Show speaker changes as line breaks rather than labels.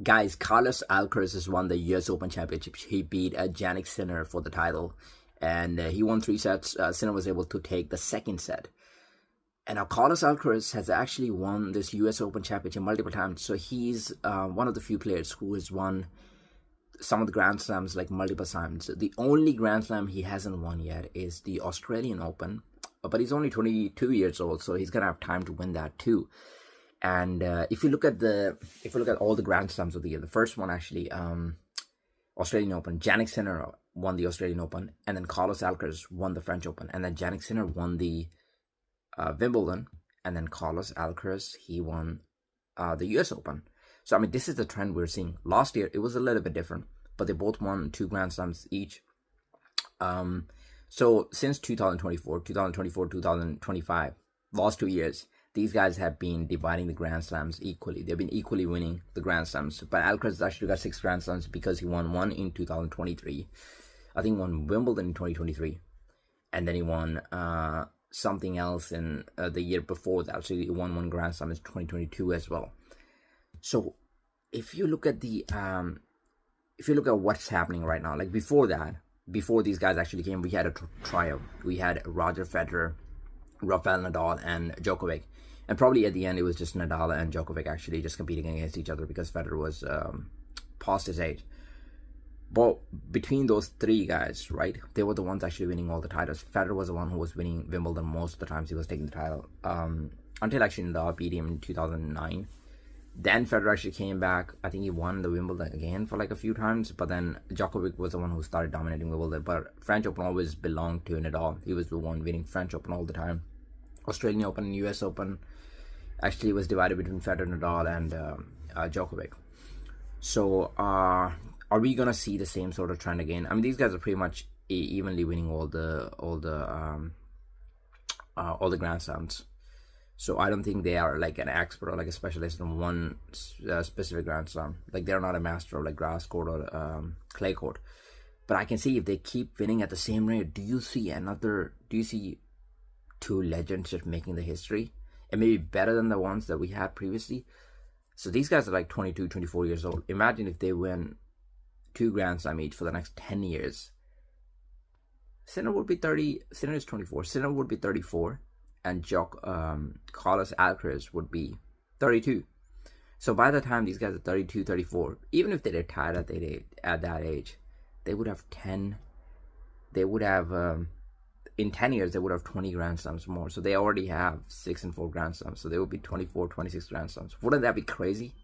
Guys, Carlos Alcaraz has won the US Open Championship. He beat Janik Sinner for the title, and he won 3 sets. Sinner was able to take the second set. And now Carlos Alcaraz has actually won this US Open Championship multiple times. So he's one of the few players who has won some of the Grand Slams like multiple times. The only Grand Slam he hasn't won yet is the Australian Open. But he's only 22 years old, so he's gonna have time to win that too. And if you look at all the Grand Slams of the year, the first one actually, Australian Open, Janik Sinner won the Australian Open, and then Carlos Alcaraz won the French Open, and then Janik Sinner won the Wimbledon, and then Carlos Alcaraz, he won the US Open. So I mean, this is the trend we're seeing. Last year it was a little bit different, but they both won 2 Grand Slams each. So since 2024, 2025, last 2 years, these guys have been dividing the Grand Slams equally. They've been equally winning the Grand Slams. But Alcaraz actually got 6 Grand Slams because he won one in 2023. I think he won Wimbledon in 2023. And then he won something else in the year before that. So he won 1 Grand Slam in 2022 as well. So if you look at what's happening right now, like before these guys actually came, we had a trio. We had Roger Federer, Rafael Nadal, and Djokovic. And probably at the end, it was just Nadal and Djokovic actually just competing against each other because Federer was past his age. But between those 3 guys, right, they were the ones actually winning all the titles. Federer was the one who was winning Wimbledon most of the times he was taking the title. Until actually Nadal beat him in 2009. Then Federer actually came back. I think he won the Wimbledon again for like a few times. But then Djokovic was the one who started dominating Wimbledon. But French Open always belonged to Nadal. He was the one winning French Open all the time. Australian Open and US Open actually was divided between Federer, Nadal, and Djokovic. So are we gonna see the same sort of trend again? I mean, these guys are pretty much evenly winning all the Grand Slams. So I don't think they are like an expert or like a specialist in one specific Grand Slam. Like they're not a master of like grass court or clay court. But I can see if they keep winning at the same rate, do you see 2 legends just making the history? And maybe better than the ones that we had previously. So these guys are like 22, 24 years old. Imagine if they win 2 Grand Slam each for the next 10 years. Sinner would be 30. Sinner is 24. Sinner would be 34. And Carlos Alcaraz would be 32. So by the time these guys are 32, 34, even if they retired at that age, they would have 10. They would have... in 10 years, they would have 20 Grand Slams more. So they already have 6 and 4 Grand Slams. So they would be 24, 26 Grand Slams. Wouldn't that be crazy?